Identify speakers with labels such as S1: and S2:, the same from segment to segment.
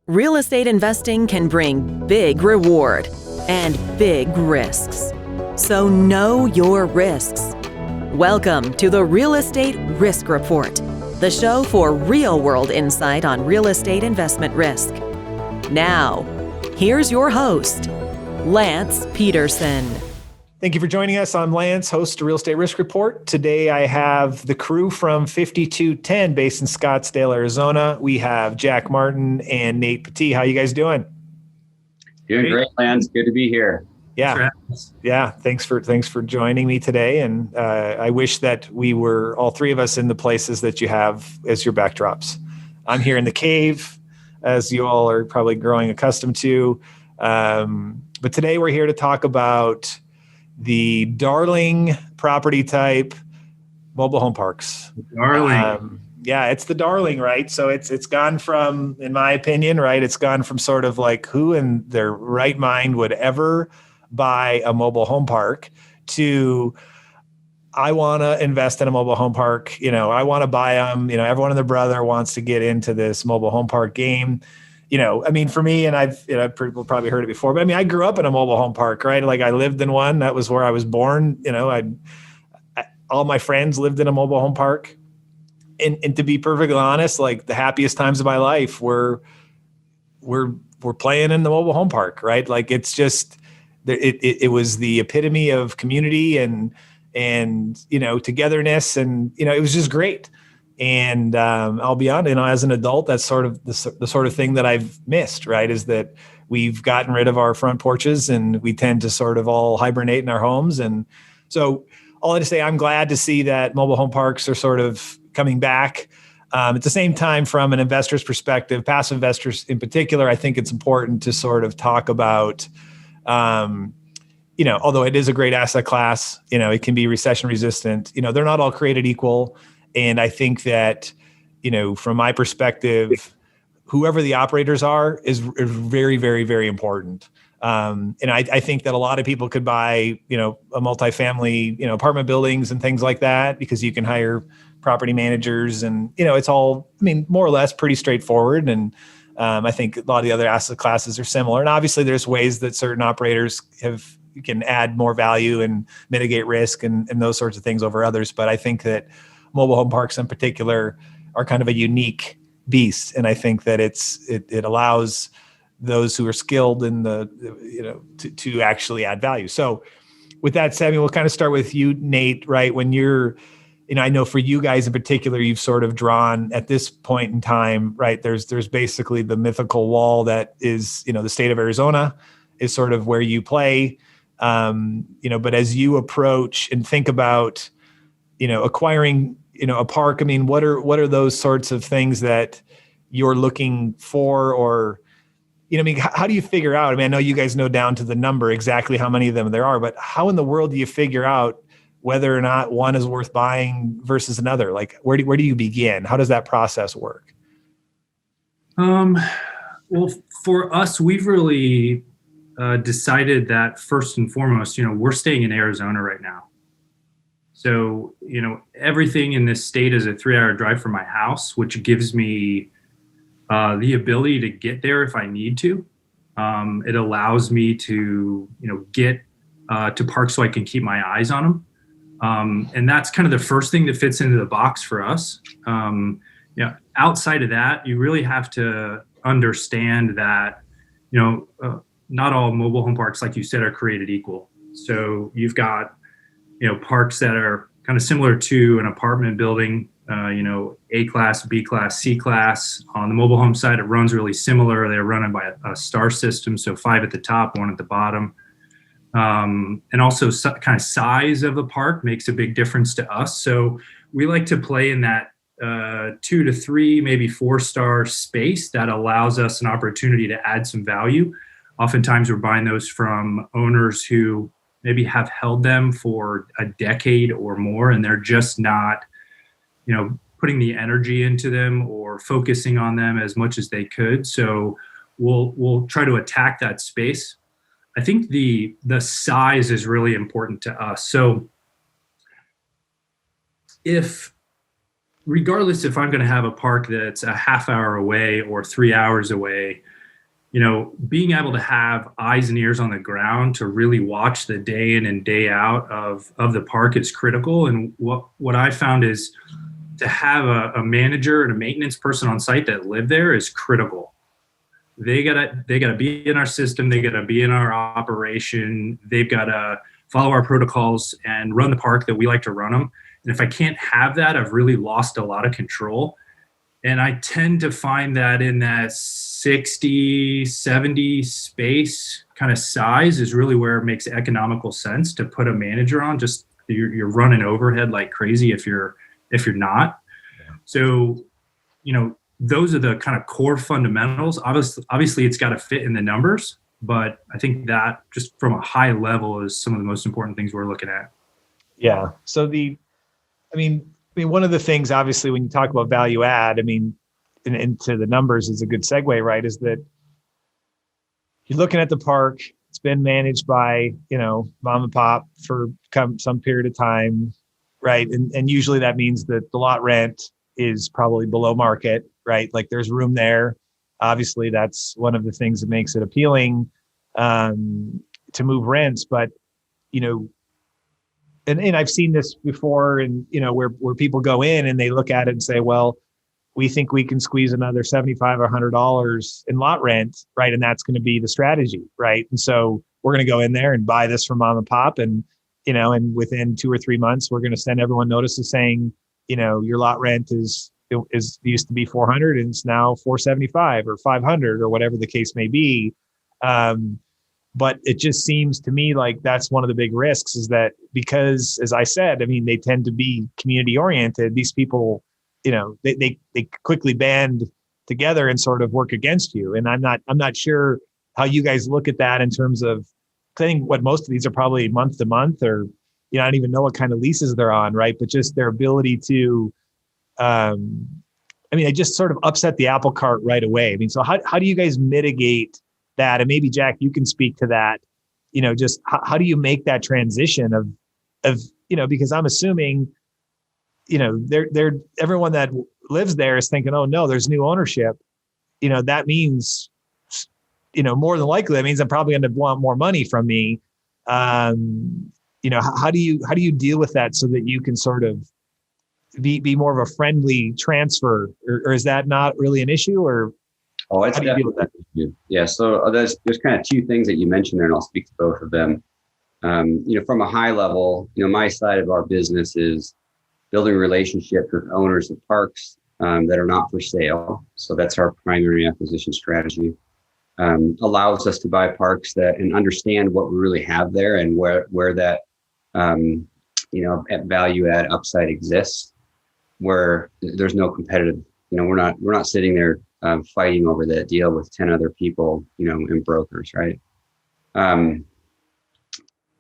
S1: Real estate investing can bring big reward and big risks. So know your risks. Welcome to the Real Estate Risk Report, the show for real-world insight on real estate investment risk. Now, here's your host, Lance Pederson.
S2: Thank you for joining us. I'm Lance, host of Real Estate Risk Report. Today I have the crew from 5210 based in Scottsdale, Arizona. We have Jack Martin and Nate Pattee. How you guys doing?
S3: Doing great, Lance. Good to be here.
S2: Yeah. Thanks for joining me today. And I wish that we were all three of us in the places that you have as your backdrops. I'm here in the cave, as you all are probably growing accustomed to. But today we're here to talk about the darling property type, mobile home parks.
S3: Darling.
S2: It's the darling, right? So it's gone from, in my opinion, right, it's gone from sort of like who in their right mind would ever buy a mobile home park to I want to invest in a mobile home park. I want to buy them. Everyone and their brother wants to get into this mobile home park game. For me, and people probably heard it before, but I grew up in a mobile home park, right? Like I lived in one. That was where I was born. All my friends lived in a mobile home park. And to be perfectly honest, like the happiest times of my life were playing in the mobile home park, right? Like it's just, it was the epitome of community and togetherness. And, it was just great. And I'll be honest, as an adult, that's sort of the sort of thing that I've missed, right? Is that we've gotten rid of our front porches and we tend to sort of all hibernate in our homes. And so all I to say, I'm glad to see that mobile home parks are sort of coming back. At the same time, from an investor's perspective, passive investors in particular, I think it's important to sort of talk about, although it is a great asset class, it can be recession resistant, they're not all created equal. And I think that, from my perspective, whoever the operators are is very, very, very important. And I think that a lot of people could buy, a multifamily, apartment buildings and things like that because you can hire property managers and, it's all, more or less pretty straightforward. And I think a lot of the other asset classes are similar. And obviously there's ways that certain operators can add more value and mitigate risk and those sorts of things over others. But I think that mobile home parks in particular are kind of a unique beast. And I think that it allows those who are skilled in to actually add value. So with that said, we'll kind of start with you, Nate, right? When you're, I know for you guys in particular, you've sort of drawn at this point in time, right? There's basically the mythical wall that is, the state of Arizona is sort of where you play. But as you approach and think about, acquiring, a park, what are those sorts of things that you're looking for or, how do you figure out? I know you guys know down to the number exactly how many of them there are, but how in the world do you figure out whether or not one is worth buying versus another? Like where do you begin? How does that process work?
S4: Well, for us, we've really decided that first and foremost, we're staying in Arizona right now. So, everything in this state is a 3-hour drive from my house, which gives me the ability to get there if I need to. It allows me to, get to parks so I can keep my eyes on them. And that's kind of the first thing that fits into the box for us. Outside of that, you really have to understand that, not all mobile home parks, like you said, are created equal. So you've got, parks that are kind of similar to an apartment building, A class, B class, C class. On the mobile home side, it runs really similar. They're running by a star system. So 5 at the top, 1 at the bottom. And also kind of size of the park makes a big difference to us. So we like to play in that 2 to 3, maybe 4-star space that allows us an opportunity to add some value. Oftentimes we're buying those from owners who maybe have held them for a decade or more, and they're just not, putting the energy into them or focusing on them as much as they could. So we'll try to attack that space. I think the size is really important to us. So if regardless if I'm going to have a park that's a half hour away or 3 hours away, being able to have eyes and ears on the ground to really watch the day in and day out of the park is critical. And what I found is to have a manager and a maintenance person on site that live there is critical. They gotta be in our system. They gotta be in our operation. They've gotta follow our protocols and run the park that we like to run them. And if I can't have that, I've really lost a lot of control. And I tend to find that in that 60, 70 space kind of size is really where it makes economical sense to put a manager on. Just you're running overhead like crazy if you're not. So, those are the kind of core fundamentals. Obviously it's got to fit in the numbers, but I think that just from a high level is some of the most important things we're looking at.
S2: Yeah. So one of the things, obviously, when you talk about value add, into the numbers is a good segue, right? Is that you're looking at the park, it's been managed by, mom and pop for some period of time, right? And usually that means that the lot rent is probably below market, right? Like there's room there. Obviously, that's one of the things that makes it appealing to move rents. But, and I've seen this before, and where people go in and they look at it and say, well, we think we can squeeze another $75 or $100 in lot rent, right? And that's going to be the strategy, right? And so we're going to go in there and buy this from mom and pop, and and within 2 or 3 months, we're going to send everyone notices saying, your lot rent is used to be $400 and it's now $475 or $500 or whatever the case may be. But it just seems to me like that's one of the big risks, is that because, as I said, they tend to be community oriented. These people, they quickly band together and sort of work against you. And I'm not sure how you guys look at that in terms of, I think what most of these are probably month to month, or, I don't even know what kind of leases they're on, right? But just their ability to, they just sort of upset the apple cart right away. So how do you guys mitigate that? And maybe Jack, you can speak to that, just how do you make that transition of, because I'm assuming, they're everyone that lives there is thinking, oh no, there's new ownership. That means, more than likely, that means I'm probably going to want more money from me. How do you deal with that so that you can sort of be more of a friendly transfer, or is that not really an issue, or?
S3: Oh, it's definitely an issue. Yeah. So there's kind of two things that you mentioned there, and I'll speak to both of them. From a high level, my side of our business is building relationships with owners of parks that are not for sale. So that's our primary acquisition strategy. Allows us to buy parks and understand what we really have there and where that at value add upside exists, where there's no competitive. We're not sitting there fighting over that deal with 10 other people, and brokers, right?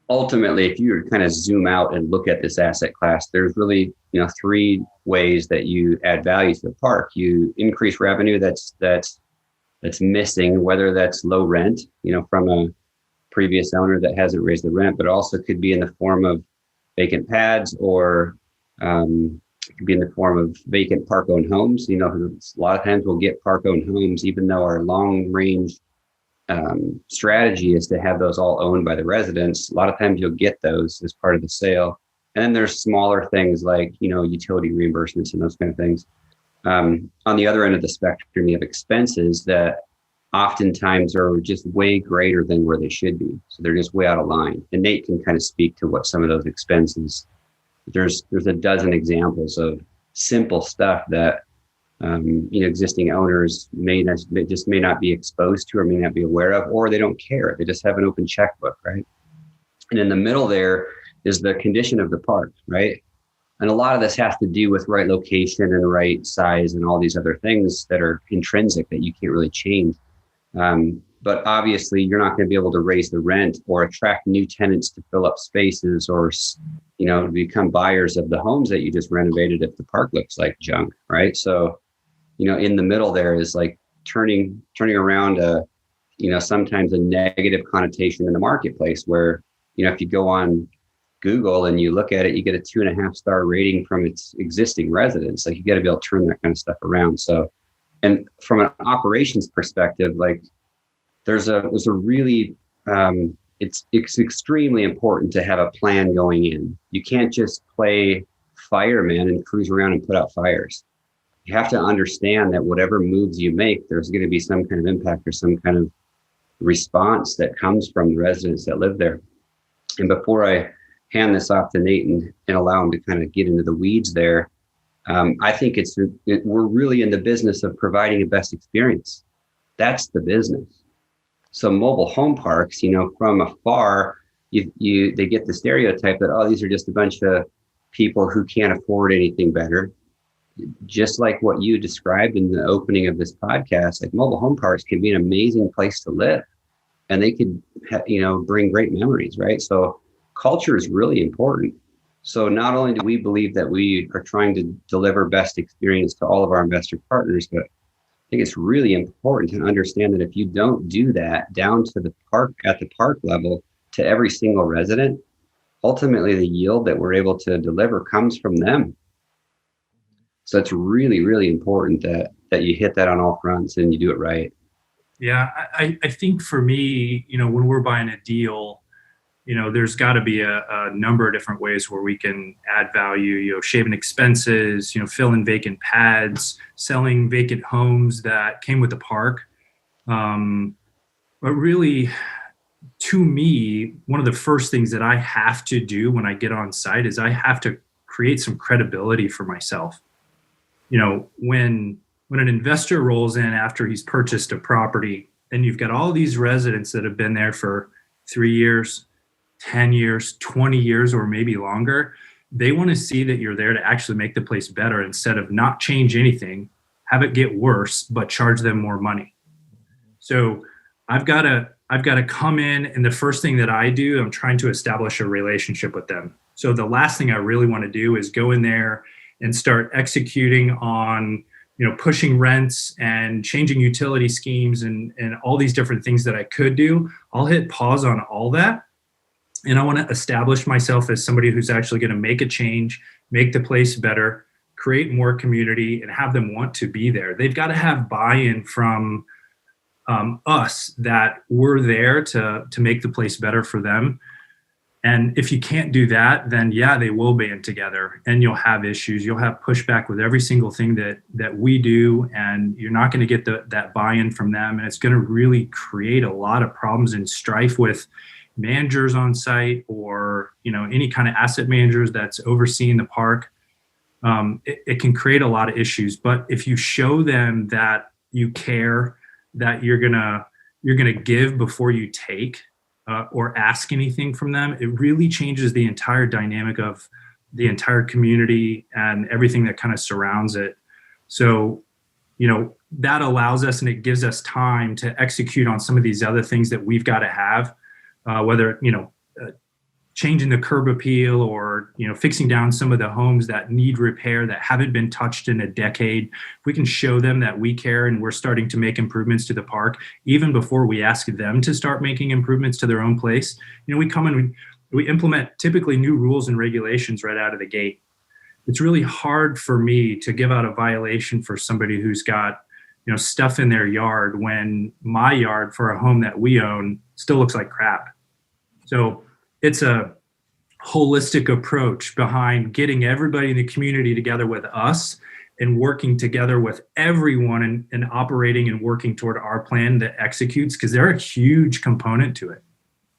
S3: Ultimately, if you kind of zoom out and look at this asset class, there's really, 3 ways that you add value to the park. You increase revenue that's missing, whether that's low rent, from a previous owner that hasn't raised the rent, but also could be in the form of vacant pads, or it could be in the form of vacant park-owned homes. A lot of times we'll get park-owned homes, even though our long-range strategy is to have those all owned by the residents. A lot of times you'll get those as part of the sale. And then there's smaller things like, utility reimbursements and those kind of things. On the other end of the spectrum, you have expenses that oftentimes are just way greater than where they should be. So they're just way out of line. And Nate can kind of speak to what some of those expenses. There's a dozen examples of simple stuff that existing owners may not be exposed to, or may not be aware of, or they don't care. They just have an open checkbook, right? And in the middle there is the condition of the park, right? And a lot of this has to do with right location and right size and all these other things that are intrinsic that you can't really change. But obviously, you're not going to be able to raise the rent or attract new tenants to fill up spaces, or become buyers of the homes that you just renovated if the park looks like junk, right? So, in the middle there is like turning around sometimes a negative connotation in the marketplace, where if you go on Google and you look at it, you get a 2.5-star rating from its existing residents. Like, you got to be able to turn that kind of stuff around. So, and from an operations perspective, like there's a really, it's extremely important to have a plan going in. You can't just play fireman and cruise around and put out fires. You have to understand that whatever moves you make, there's going to be some kind of impact or some kind of response that comes from the residents that live there. And before I hand this off to Nate and allow him to kind of get into the weeds there, I think we're really in the business of providing a best experience. That's the business. So mobile home parks, from afar, they get the stereotype that, oh, these are just a bunch of people who can't afford anything better. Just like what you described in the opening of this podcast, like mobile home parks can be an amazing place to live, and they could, bring great memories, right? So culture is really important. So not only do we believe that we are trying to deliver best experience to all of our investor partners, but I think it's really important to understand that if you don't do that down to the park, at the park level, to every single resident, ultimately the yield that we're able to deliver comes from them. So it's really, really important that you hit that on all fronts and you do it right.
S4: Yeah, I think for me, when we're buying a deal, there's got to be a number of different ways where we can add value, shaving expenses, filling vacant pads, selling vacant homes that came with the park. But really, to me, one of the first things that I have to do when I get on site is I have to create some credibility for myself. When an investor rolls in after he's purchased a property, and you've got all these residents that have been there for 3 years, 10 years, 20 years, or maybe longer, they want to see that you're there to actually make the place better instead of not change anything, have it get worse, but charge them more money. So I've got to come in, and the first thing that I do, I'm trying to establish a relationship with them. So the last thing I really want to do is go in there and start executing on, pushing rents and changing utility schemes and all these different things that I could do. I'll hit pause on all that. And I want to establish myself as somebody who's actually going to make a change, make the place better, create more community, and have them want to be there. They've got to have buy-in from us that we're there to make the place better for them. And if you can't do that, then they will band together and you'll have issues. You'll have pushback with every single thing that we do, and you're not going to get that buy-in from them. And it's going to really create a lot of problems and strife with managers on site, or any kind of asset managers that's overseeing the park. It can create a lot of issues. But if you show them that you care, that you're gonna give before you take, or ask anything from them, it really changes the entire dynamic of the entire community and everything that kind of surrounds it. So, that allows us, and it gives us time to execute on some of these other things that we've got to have, whether, changing the curb appeal, or, fixing down some of the homes that need repair that haven't been touched in a decade. We can show them that we care and we're starting to make improvements to the park even before we ask them to start making improvements to their own place. We come in, we implement typically new rules and regulations right out of the gate. It's really hard for me to give out a violation for somebody who's got, stuff in their yard when my yard for a home that we own still looks like crap. So it's a holistic approach behind getting everybody in the community together with us and working together with everyone and operating and working toward our plan that executes, because they're a huge component to it.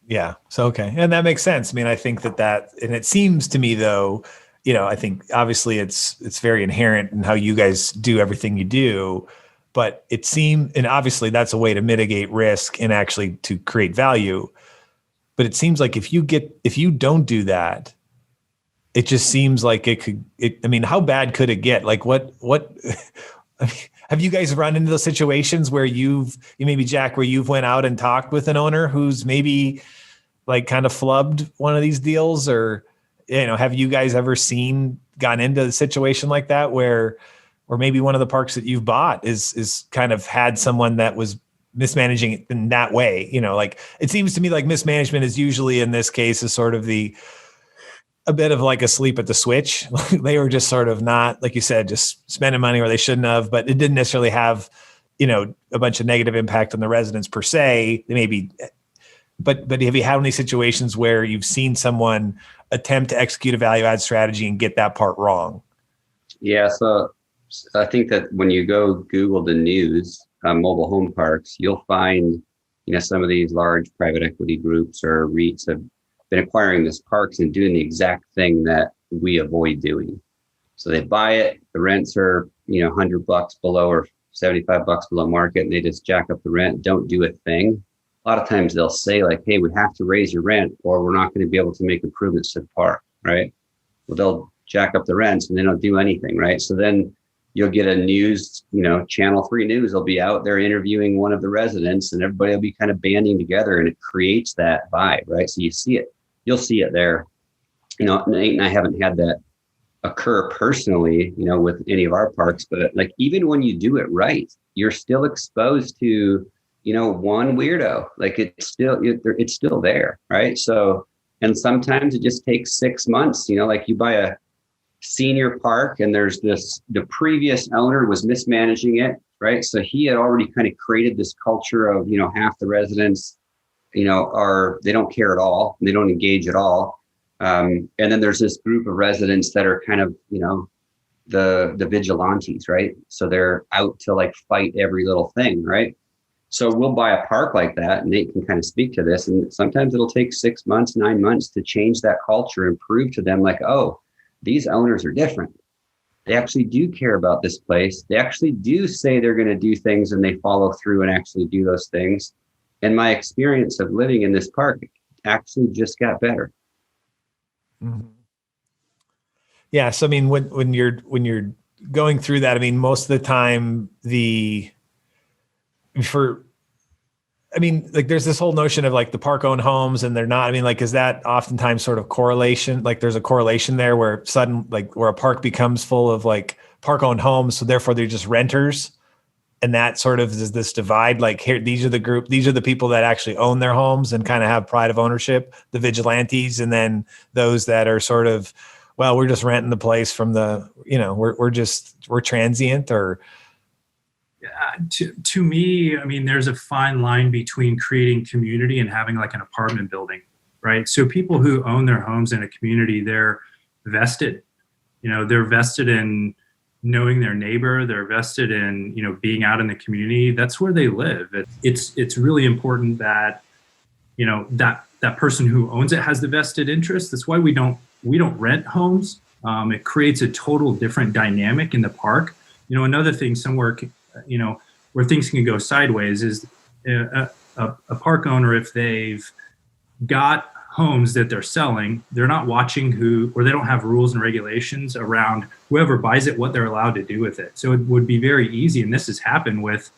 S2: Yeah. So, okay. And that makes sense. I mean, I think that, and it seems to me though, I think obviously it's very inherent in how you guys do everything you do, but it seems, and obviously that's a way to mitigate risk and actually to create value. But it seems like if you don't do that, it just seems like how bad could it get? Like what, have you guys run into those situations where maybe Jack, where you've went out and talked with an owner who's maybe like kind of flubbed one of these deals, or, have you guys ever gone into a situation like that where maybe one of the parks that you've bought is kind of had someone that was mismanaging it in that way? Like, it seems to me like mismanagement is usually in this case is sort of the a bit of like a sleep at the switch. They were just sort of not, like you said, just spending money where they shouldn't have, but it didn't necessarily have, a bunch of negative impact on the residents per se. They maybe, but have you had any situations where you've seen someone attempt to execute a value add strategy and get that part wrong?
S3: Yeah. So I think that when you go Google the news, mobile home parks, you'll find, some of these large private equity groups or REITs have been acquiring these parks and doing the exact thing that we avoid doing. So they buy it, the rents are, $100 below or $75 below market, and they just jack up the rent, don't do a thing. A lot of times they'll say like, hey, we have to raise your rent or we're not going to be able to make improvements to the park, right? Well, they'll jack up the rents and they don't do anything, right? So then you'll get a news, Channel 3 News will be out there interviewing one of the residents and everybody will be kind of banding together and it creates that vibe, right? So you'll see it there. Nate and I haven't had that occur personally, with any of our parks, but like even when you do it right, you're still exposed to, one weirdo, like it's still there, right? So, and sometimes it just takes 6 months, like you buy a senior park and the previous owner was mismanaging it, right? So he had already kind of created this culture of, half the residents, they don't care at all. They don't engage at all. And then there's this group of residents that are kind of, the vigilantes, right? So they're out to like fight every little thing, right? So we'll buy a park like that, and Nate can kind of speak to this. And sometimes it'll take 6 months, 9 months to change that culture and prove to them like, oh, these owners are different. They actually do care about this place. They actually do say they're going to do things and they follow through and actually do those things. And my experience of living in this park actually just got better.
S2: Mm-hmm. Yeah. So, I mean, when you're going through that, I mean, most of the time like there's this whole notion of like the park owned homes and they're not, is that oftentimes sort of correlation? Like there's a correlation there where where a park becomes full of like park owned homes. So therefore they're just renters. And that sort of is this divide, like here, these are the people that actually own their homes and kind of have pride of ownership, the vigilantes. And then those that are sort of, well, we're just renting the place from the, we're transient or.
S4: To me, there's a fine line between creating community and having like an apartment building, right? So people who own their homes in a community, they're vested, they're vested in knowing their neighbor, they're vested in, being out in the community. That's where they live. It's really important that, that person who owns it has the vested interest. That's why we don't rent homes. It creates a total different dynamic in the park. Another thing somewhere, where things can go sideways is a park owner, if they've got homes that they're selling, they're not watching or they don't have rules and regulations around whoever buys it, what they're allowed to do with it. So it would be very easy. And this has happened with,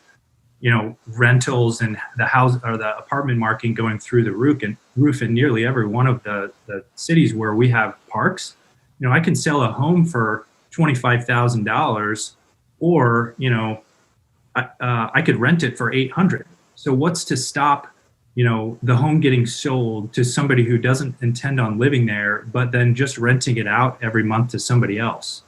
S4: rentals and the house or the apartment market going through the roof in nearly every one of the cities where we have parks. I can sell a home for $25,000 or, I could rent it for $800. So what's to stop, the home getting sold to somebody who doesn't intend on living there, but then just renting it out every month to somebody else?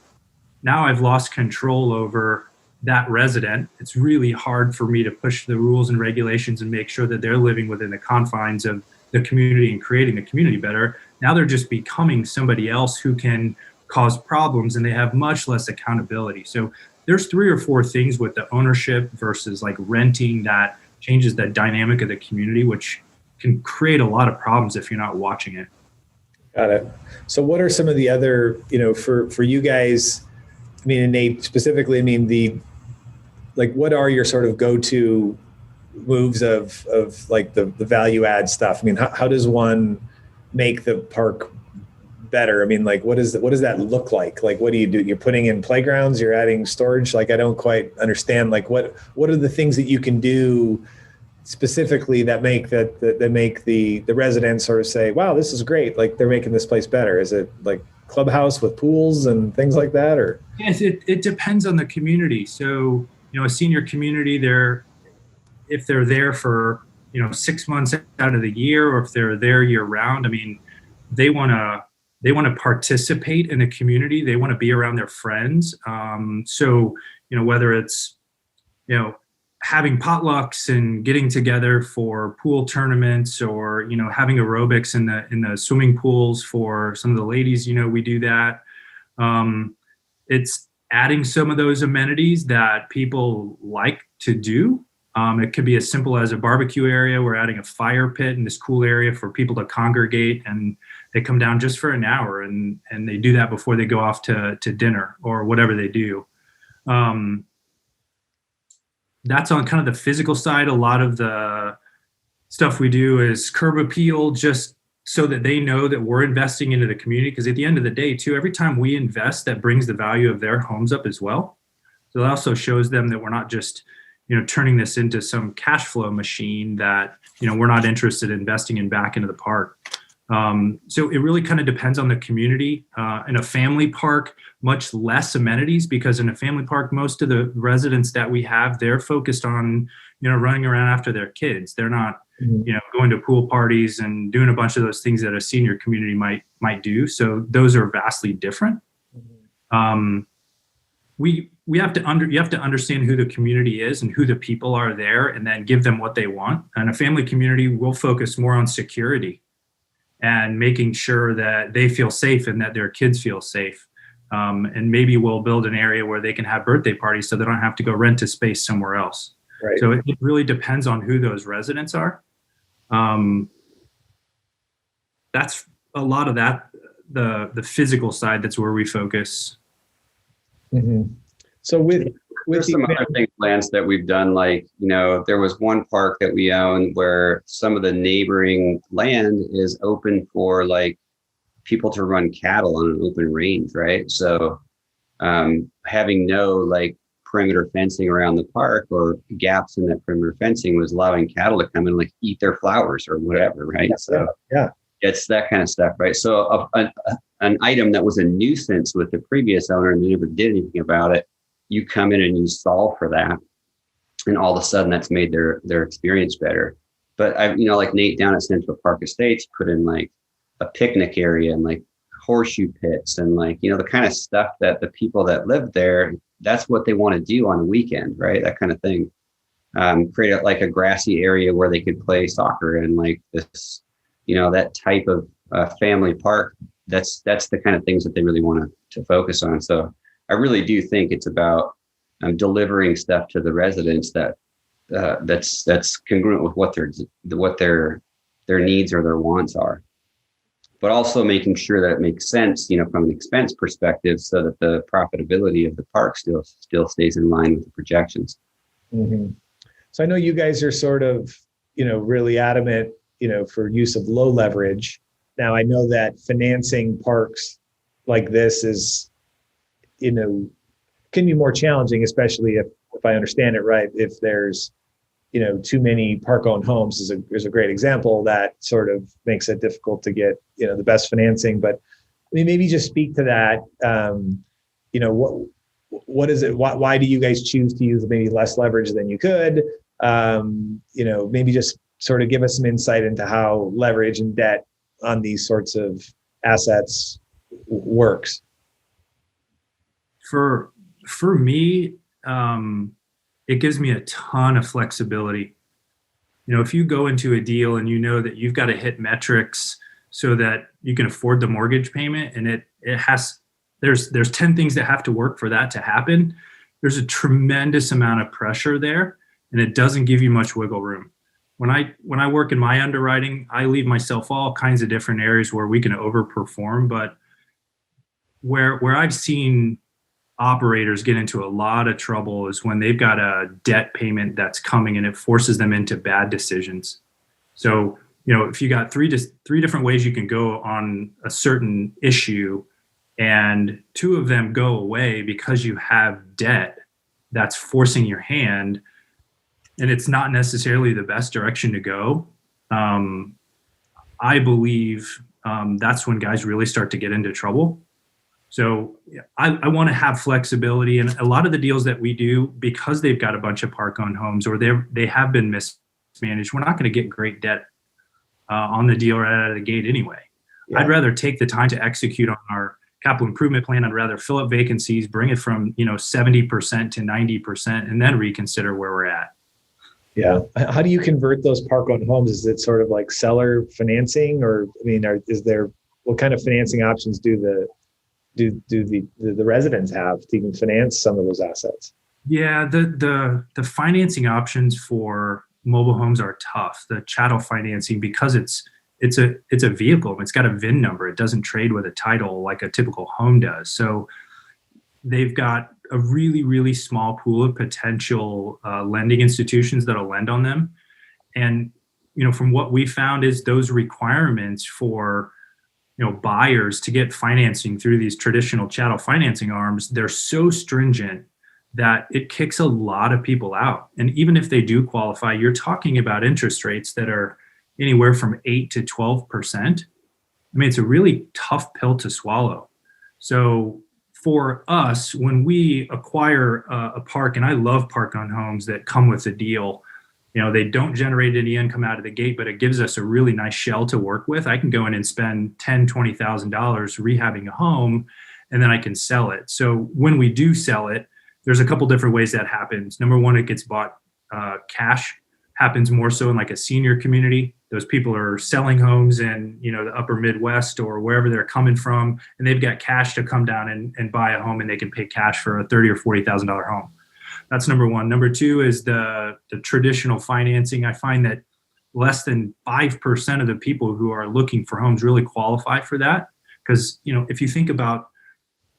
S4: Now I've lost control over that resident. It's really hard for me to push the rules and regulations and make sure that they're living within the confines of the community and creating the community better. Now they're just becoming somebody else who can cause problems and they have much less accountability. So there's 3 or 4 things with the ownership versus like renting that changes the dynamic of the community, which can create a lot of problems if you're not watching it.
S2: Got it. So what are some of the other, for you guys, and Nate specifically, what are your sort of go-to moves of like the value add stuff? How does one make the park better? What does that look like? Like, what do? You're putting in playgrounds, you're adding storage. Like, I don't quite understand. Like, what are the things that you can do specifically that make the residents sort of say, wow, this is great. Like, they're making this place better. Is it like clubhouse with pools and things like that, or?
S4: Yes, it depends on the community. So, a senior community, if they're there for, 6 months out of the year, or if they're there year round, they want to they want to participate in the community. They want to be around their friends. So, whether it's, having potlucks and getting together for pool tournaments, or, having aerobics in the swimming pools for some of the ladies, we do that. It's adding some of those amenities that people like to do. It could be as simple as a barbecue area. We're adding a fire pit in this cool area for people to congregate, and they come down just for an hour, and they do that before they go off to dinner or whatever they do. That's on kind of the physical side. A lot of the stuff we do is curb appeal, just so that they know that we're investing into the community. Because at the end of the day, too, every time we invest, that brings the value of their homes up as well. So it also shows them that we're not just, turning this into some cash flow machine that, we're not interested in investing in back into the park. So it really kind of depends on the community. In a family park, much less amenities, because in a family park, most of the residents that we have, they're focused on, running around after their kids. They're not, going to pool parties and doing a bunch of those things that a senior community might do. So those are vastly different. You have to understand who the community is and who the people are there, and then give them what they want. And a family community will focus more on security and making sure that they feel safe and that their kids feel safe. And maybe we'll build an area where they can have birthday parties so they don't have to go rent a space somewhere else. Right. So it really depends on who those residents are. That's a lot of that, the physical side, that's where we focus.
S5: Mm-hmm. So with
S3: some other things, Lance, that we've done, like, there was one park that we own where some of the neighboring land is open for like people to run cattle on an open range, right? So having no like perimeter fencing around the park, or gaps in that perimeter fencing, was allowing cattle to come and like eat their flowers or whatever, right?
S5: Yeah.
S3: It's that kind of stuff, right? So an item that was a nuisance with the previous owner and they never did anything about it, you come in and you solve for that, and all of a sudden that's made their experience better. But like Nate down at Central Park Estates put in like a picnic area and like horseshoe pits and like, the kind of stuff that the people that live there, that's what they want to do on the weekend, right? That kind of thing. Create like a grassy area where they could play soccer, and like this, that type of family park. That's the kind of things that they really want to focus on. So I really do think it's about delivering stuff to the residents that's congruent with what their needs or their wants are, but also making sure that it makes sense, from an expense perspective, so that the profitability of the park still stays in line with the projections.
S5: Mm-hmm. So I know you guys are sort of, really adamant, for use of low leverage. Now I know that financing parks like this is, can be more challenging, especially if I understand it right. If there's, too many park-owned homes is a great example that sort of makes it difficult to get, the best financing. But maybe just speak to that. What is it? Why do you guys choose to use maybe less leverage than you could? Maybe just sort of give us some insight into how leverage and debt on these sorts of assets works.
S4: For me, it gives me a ton of flexibility. If you go into a deal and that you've got to hit metrics so that you can afford the mortgage payment, and there's 10 things that have to work for that to happen. There's a tremendous amount of pressure there, and it doesn't give you much wiggle room. When I work in my underwriting, I leave myself all kinds of different areas where we can overperform, but where I've seen operators get into a lot of trouble is when they've got a debt payment that's coming and it forces them into bad decisions. So, if you got three different ways you can go on a certain issue, and two of them go away because you have debt that's forcing your hand, and it's not necessarily the best direction to go, I believe that's when guys really start to get into trouble. So I want to have flexibility, and a lot of the deals that we do, because they've got a bunch of park-owned homes or they have been mismanaged, we're not going to get great debt on the deal right out of the gate anyway. I'd rather take the time to execute on our capital improvement plan. I'd rather fill up vacancies, bring it from 70% to 90%, and then reconsider where we're at.
S5: Yeah. How do you convert those park-owned homes? Is it sort of like seller financing, or what kind of financing options do the residents have to even finance some of those assets?
S4: Yeah, the financing options for mobile homes are tough. The chattel financing, because it's a vehicle, it's got a VIN number. It doesn't trade with a title like a typical home does. So they've got a really, really small pool of potential lending institutions that'll lend on them. And, from what we found is those requirements for, buyers to get financing through these traditional chattel financing arms, they're so stringent that it kicks a lot of people out. And even if they do qualify, you're talking about interest rates that are anywhere from 8 to 12%. It's a really tough pill to swallow. So for us, when we acquire a park, and I love park-owned homes that come with a deal, they don't generate any income out of the gate, but it gives us a really nice shell to work with. I can go in and spend $10,000, $20,000 rehabbing a home, and then I can sell it. So when we do sell it, there's a couple different ways that happens. Number one, it gets bought cash. Happens more so in like a senior community. Those people are selling homes in the upper Midwest or wherever they're coming from, and they've got cash to come down and buy a home, and they can pay cash for a $30,000 or $40,000 home. That's number one. Number two is the traditional financing. I find that less than 5% of the people who are looking for homes really qualify for that. Because, if you think about,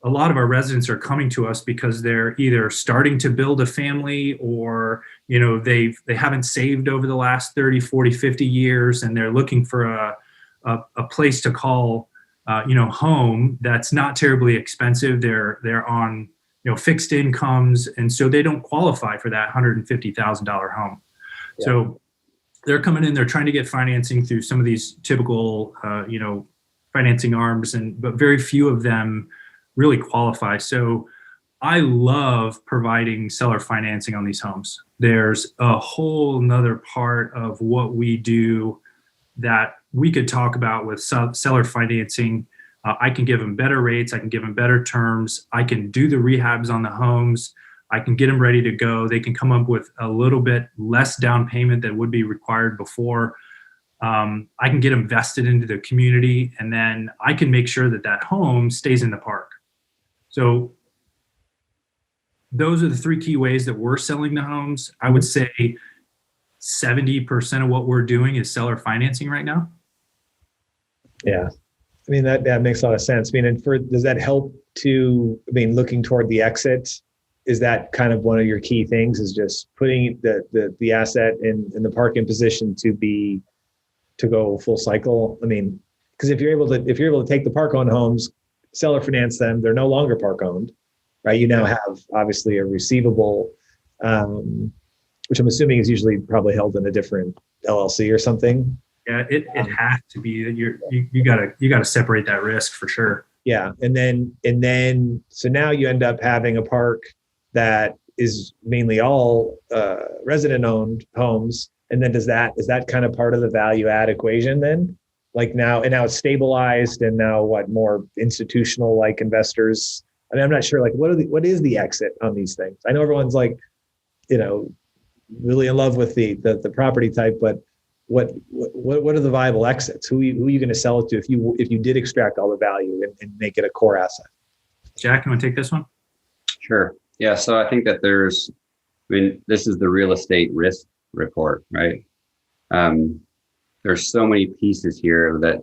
S4: a lot of our residents are coming to us because they're either starting to build a family, or, they haven't saved over the last 30, 40, 50 years, and they're looking for a place to call, home that's not terribly expensive. They're on, fixed incomes. And so they don't qualify for that $150,000 home. Yeah. So they're coming in, they're trying to get financing through some of these typical, financing arms, but very few of them really qualify. So I love providing seller financing on these homes. There's a whole nother part of what we do that we could talk about with seller financing. I can give them better rates. I can give them better terms. I can do the rehabs on the homes. I can get them ready to go. They can come up with a little bit less down payment than would be required before. I can get them vested into the community, and then I can make sure that home stays in the park. So those are the three key ways that we're selling the homes. I would say 70% of what we're doing is seller financing right now.
S5: Yeah. That makes a lot of sense. Does that help looking toward the exit? Is that kind of one of your key things, is just putting the asset in the park in position to go full cycle? Because if you're able to take the park owned homes, seller finance them, they're no longer park owned, right? You now have obviously a receivable, which I'm assuming is usually probably held in a different LLC or something.
S4: Yeah, it has to be that you gotta separate that risk for sure.
S5: Yeah, and then so now you end up having a park that is mainly all resident owned homes, and then is that kind of part of the value add equation then? Like now it's stabilized, and now more institutional like investors. I'm not sure, like what is the exit on these things? I know everyone's like, really in love with the property type, but what are the viable exits? Who are you going to sell it to if you did extract all the value and make it a core asset?
S4: Jack, you want to take this one?
S3: Sure. Yeah. So I think that this is the real estate risk report, right? There's so many pieces here that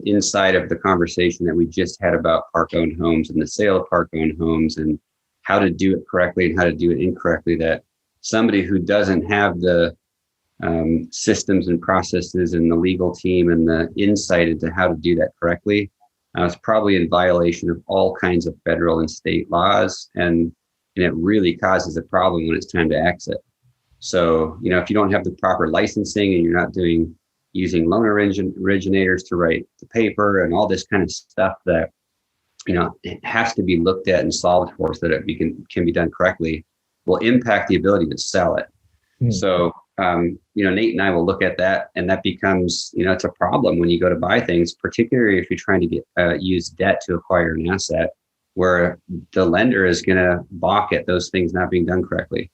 S3: inside of the conversation that we just had about park-owned homes and the sale of park-owned homes and how to do it correctly and how to do it incorrectly, that somebody who doesn't have the systems and processes and the legal team and the insight into how to do that correctly, it's probably in violation of all kinds of federal and state laws, and it really causes a problem when it's time to exit. So, if you don't have the proper licensing and you're not using loan originators to write the paper and all this kind of stuff that, it has to be looked at and solved for so that it can be done correctly, will impact the ability to sell it. So Nate and I will look at that, and that becomes, it's a problem when you go to buy things, particularly if you're trying to get use debt to acquire an asset, where the lender is going to balk at those things not being done correctly.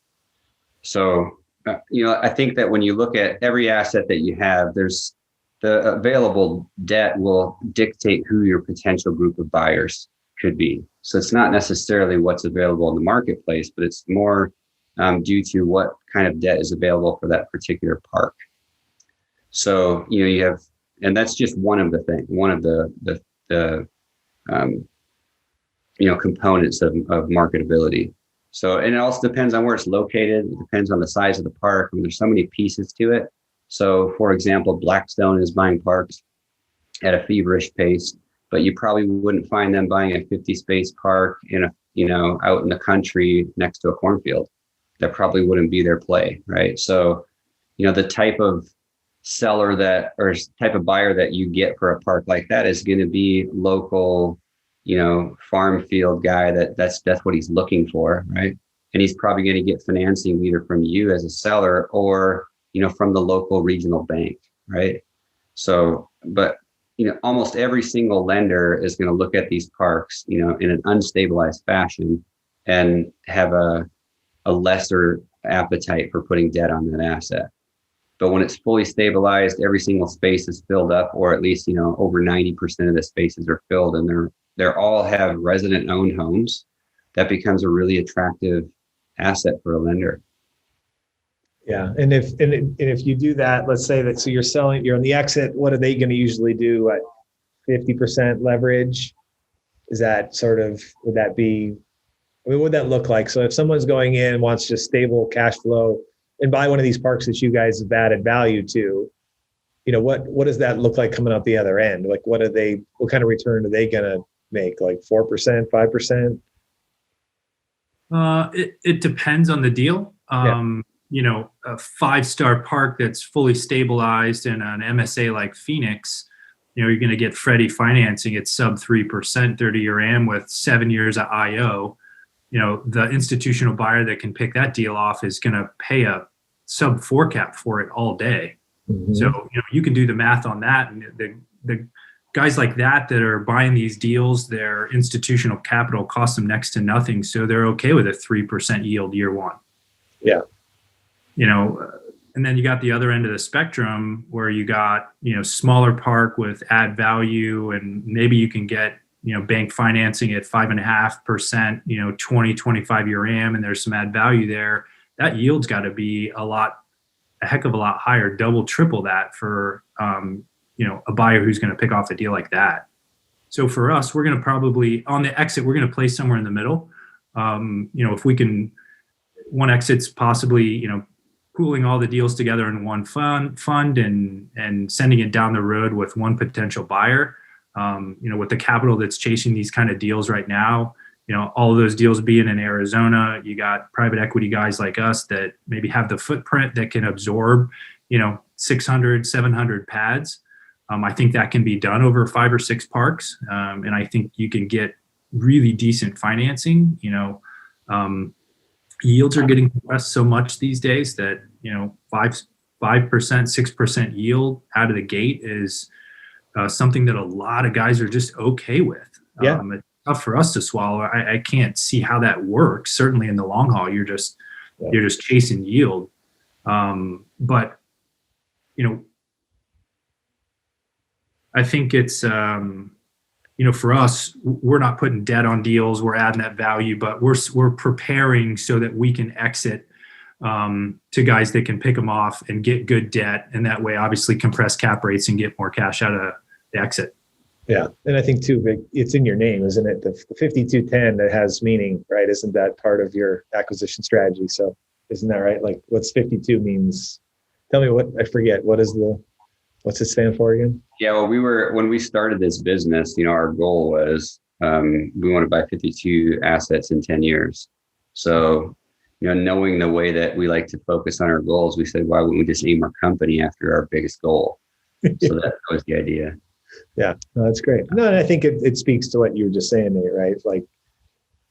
S3: So, I think that when you look at every asset that you have, there's the available debt will dictate who your potential group of buyers could be. So it's not necessarily what's available in the marketplace, but it's more due to what kind of debt is available for that particular park. So, you have, and that's just one of the components of marketability. So, and it also depends on where it's located. It depends on the size of the park. I mean, there's so many pieces to it. So, for example, Blackstone is buying parks at a feverish pace, but you probably wouldn't find them buying a 50-space park out in the country next to a cornfield. That probably wouldn't be their play, right? So, the type of seller or type of buyer that you get for a park like that is going to be local, farm field guy that's what he's looking for, right? And he's probably going to get financing either from you as a seller or, from the local regional bank, right? So, but, almost every single lender is going to look at these parks, in an unstabilized fashion and have a lesser appetite for putting debt on that asset. But when it's fully stabilized, every single space is filled up, or at least, over 90% of the spaces are filled, and they're all have resident owned homes. That becomes a really attractive asset for a lender.
S5: Yeah. And if you do that, let's say that, so you're on the exit, what are they going to usually do at 50% leverage? Is that would that be, what would that look like? So if someone's going in and wants just stable cash flow and buy one of these parks that you guys have added value to, what does that look like coming out the other end? Like, what kind of return are they going to make? Like 4%, 5%?
S4: It depends on the deal. A 5-star park that's fully stabilized in an MSA like Phoenix, you're going to get Freddie financing at sub 3%, 30-year AM with 7 years of IO. The institutional buyer that can pick that deal off is going to pay a sub 4 cap for it all day. Mm-hmm. So, you can do the math on that. And the guys like that are buying these deals, their institutional capital costs them next to nothing. So they're okay with a 3% yield year one.
S5: Yeah.
S4: And then you got the other end of the spectrum where you got, smaller park with add value, and maybe you can get, bank financing at 5.5%, 20, 25-year AM, and there's some add value there. That yield's got to be a heck of a lot higher, double, triple that for, a buyer who's going to pick off a deal like that. So for us, we're going to probably, on the exit, we're going to place somewhere in the middle. If we can, one exit's possibly, pooling all the deals together in one fund and sending it down the road with one potential buyer. With the capital that's chasing these kind of deals right now, all of those deals being in Arizona, you got private equity guys like us that maybe have the footprint that can absorb, 600, 700 pads. I think that can be done over 5 or 6 parks. And I think you can get really decent financing. Yields are getting compressed so much these days that 5%, 6% yield out of the gate is something that a lot of guys are just okay with.
S5: Yeah.
S4: It's tough for us to swallow. I can't see how that works. Certainly in the long haul, you're just chasing yield. But I think it's for us, we're not putting debt on deals. We're adding that value, but we're preparing so that we can exit to guys that can pick them off and get good debt, and that way obviously compress cap rates and get more cash out of the exit.
S5: Yeah. And I think too, it's in your name, isn't it? The 5210, that has meaning, right? Isn't that part of your acquisition strategy? So isn't that right? Like, what's 52 means? Tell me I forget. What's it stand for again?
S3: Yeah. Well, when we started this business, our goal was, we want to buy 52 assets in 10 years. So, knowing the way that we like to focus on our goals, we said, why wouldn't we just aim our company after our biggest goal? So that was the idea.
S5: Yeah, no, that's great. No, and I think it speaks to what you were just saying, Nate, right? Like,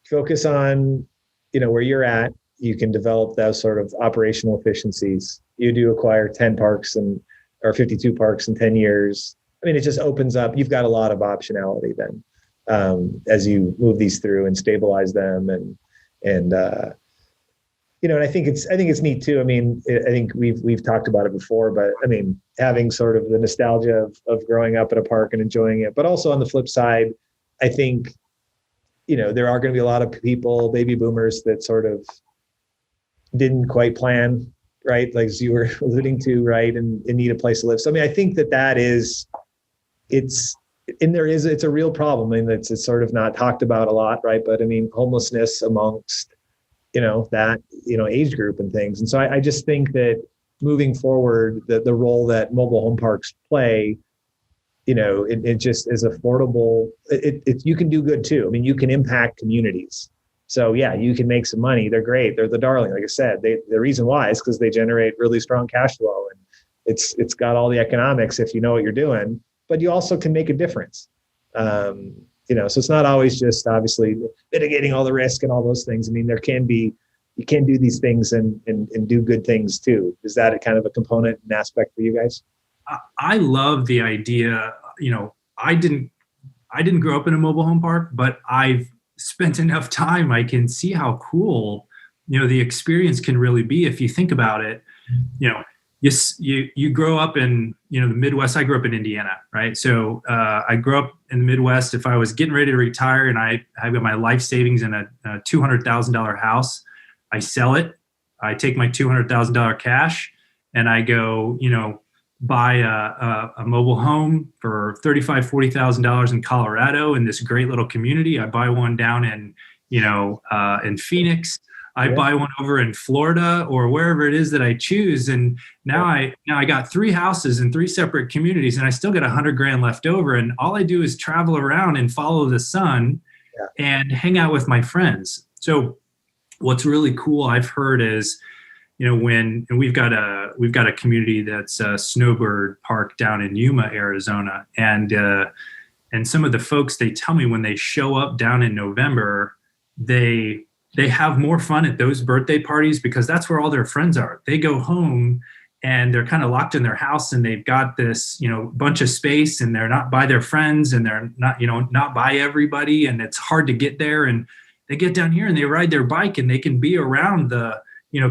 S5: focus on, where you're at. You can develop those sort of operational efficiencies you do acquire 10 parks or 52 parks in 10 years. I mean, it just opens up, you've got a lot of optionality then, as you move these through and stabilize them. And I think it's neat too. I mean, I think we've talked about it before, but I mean, having sort of the nostalgia of growing up at a park and enjoying it, but also on the flip side, I think, there are going to be a lot of people, baby boomers, that sort of didn't quite plan, right? Like as you were alluding to, right. And need a place to live. So, I mean, I think it's a real problem. I mean, it's sort of not talked about a lot, right? But I mean, homelessness amongst, that, age group and things. And so I just think that moving forward, the role that mobile home parks play, it just is affordable. You can do good too. I mean, you can impact communities. So yeah, you can make some money. They're great. They're the darling. Like I said, the reason why is because they generate really strong cash flow, and it's got all the economics if you know what you're doing, but you also can make a difference. So it's not always just obviously mitigating all the risk and all those things. I mean, you can do these things and do good things too. Is that a kind of a component and aspect for you guys?
S4: I love the idea. I didn't grow up in a mobile home park, but I've spent enough time. I can see how cool, the experience can really be. If you think about it, you grow up in, the Midwest. I grew up in Indiana, right? So I grew up in the Midwest. If I was getting ready to retire and I've got my life savings in a $200,000 house, I sell it. I take my $200,000 cash and I go, buy a mobile home for $35,000, $40,000 in Colorado in this great little community. I buy one down in Phoenix. I buy one over in Florida or wherever it is that I choose. And now I got 3 houses in 3 separate communities, and I still got $100,000 left over. And all I do is travel around and follow the sun and hang out with my friends. So what's really cool I've heard is, when we've got a community that's a snowbird park down in Yuma, Arizona, and some of the folks, they tell me when they show up down in November, they have more fun at those birthday parties because that's where all their friends are. They go home and they're kind of locked in their house and they've got this, bunch of space, and they're not by their friends and they're not, not by everybody, and it's hard to get there. And they get down here and they ride their bike and they can be around the,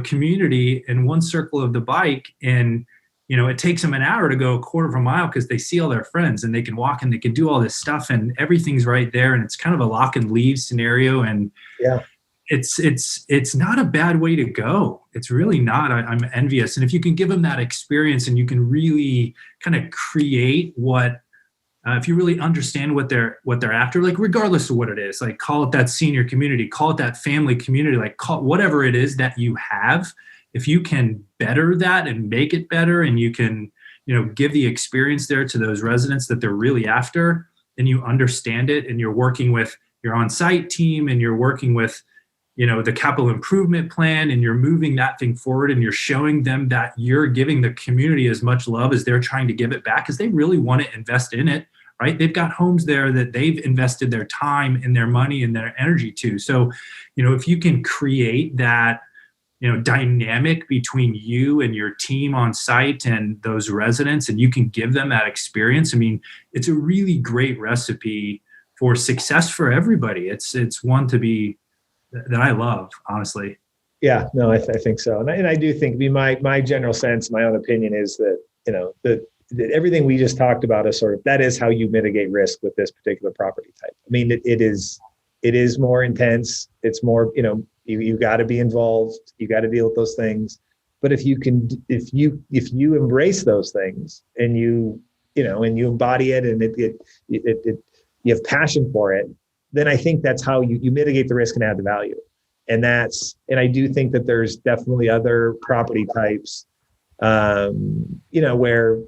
S4: community in one circle of the bike. And, it takes them an hour to go a quarter of a mile because they see all their friends and they can walk and they can do all this stuff and everything's right there. And it's kind of a lock and leave scenario. And it's not a bad way to go. It's really not. I'm envious. And if you can give them that experience and you can really kind of create what, if you really understand what they're after, like regardless of what it is, like call it that senior community, call it that family community, like call whatever it is that you have. If you can better that and make it better, and you can, give the experience there to those residents that they're really after, and you understand it, and you're working with your on-site team, and you're working with, the capital improvement plan, and you're moving that thing forward, and you're showing them that you're giving the community as much love as they're trying to give it back because they really want to invest in it. Right? They've got homes there that they've invested their time and their money and their energy to. So, if you can create that, dynamic between you and your team on site and those residents, and you can give them that experience, I mean, it's a really great recipe for success for everybody. It's one that I love, honestly.
S5: Yeah, no, I think so. And I do think, my general sense, my own opinion is that, that everything we just talked about is that is how you mitigate risk with this particular property type. I mean, it is more intense. It's more, you got to be involved. You got to deal with those things. But if you embrace those things and you embody it and you have passion for it, then I think that's how you mitigate the risk and add the value. And I do think that there's definitely other property types, where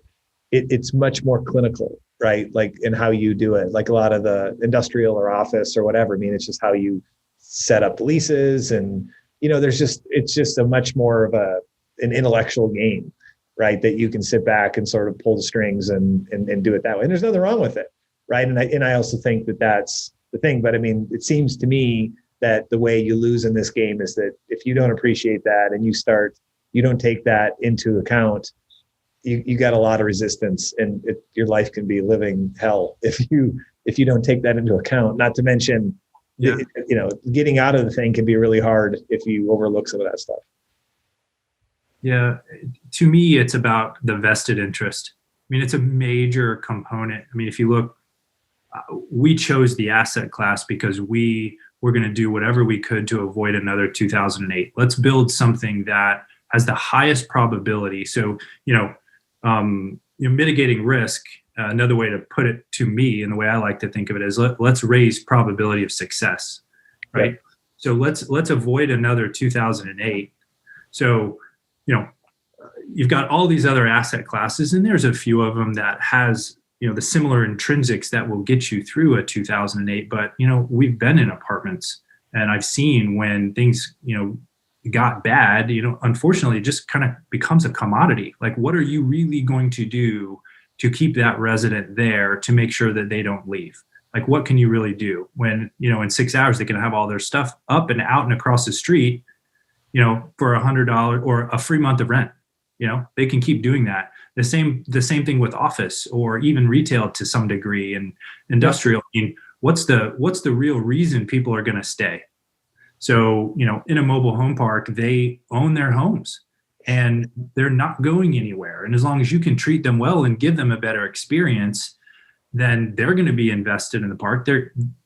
S5: it's much more clinical, right? Like in how you do it, like a lot of the industrial or office or whatever. I mean, it's just how you set up the leases, and it's just a much more of an intellectual game, right? That you can sit back and sort of pull the strings and do it that way. And there's nothing wrong with it, right? And I also think that that's the thing. But I mean, it seems to me that the way you lose in this game is that if you don't appreciate that and you start you don't take that into account, you got a lot of resistance, and your life can be living hell if you don't take that into account. Not to mention, getting out of the thing can be really hard if you overlook some of that stuff.
S4: Yeah, to me, it's about the vested interest. I mean, it's a major component. I mean, if you look, we chose the asset class because we were going to do whatever we could to avoid another 2008. Let's build something that has the highest probability. So, mitigating risk. Another way to put it to me, and the way I like to think of it, is let's raise probability of success, right? Yep. So let's avoid another 2008. So, you've got all these other asset classes, and there's a few of them that has, the similar intrinsics that will get you through a 2008. But, we've been in apartments, and I've seen when things, got bad, unfortunately, it just kind of becomes a commodity. Like, what are you really going to do to keep that resident there to make sure that they don't leave? Like, what can you really do when, in 6 hours, they can have all their stuff up and out and across the street, for $100 or a free month of rent? They can keep doing that. The same thing with office or even retail to some degree, and industrial. I mean, what's the real reason people are going to stay? So, in a mobile home park, they own their homes and they're not going anywhere. And as long as you can treat them well and give them a better experience, then they're going to be invested in the park.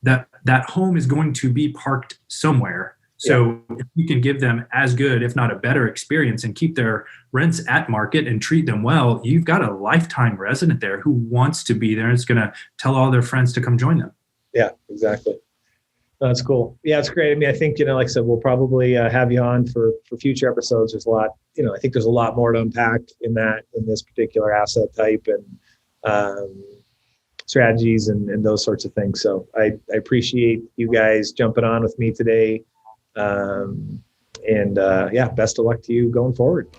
S4: That home is going to be parked somewhere. So if you can give them as good, if not a better experience, and keep their rents at market and treat them well, you've got a lifetime resident there who wants to be there and is going to tell all their friends to come join them.
S5: Yeah, exactly. That's cool. Yeah, it's great. I mean, I think, like I said, we'll probably have you on for future episodes. There's a lot, I think there's a lot more to unpack in this particular asset type and strategies and those sorts of things. So I appreciate you guys jumping on with me today. Best of luck to you going forward.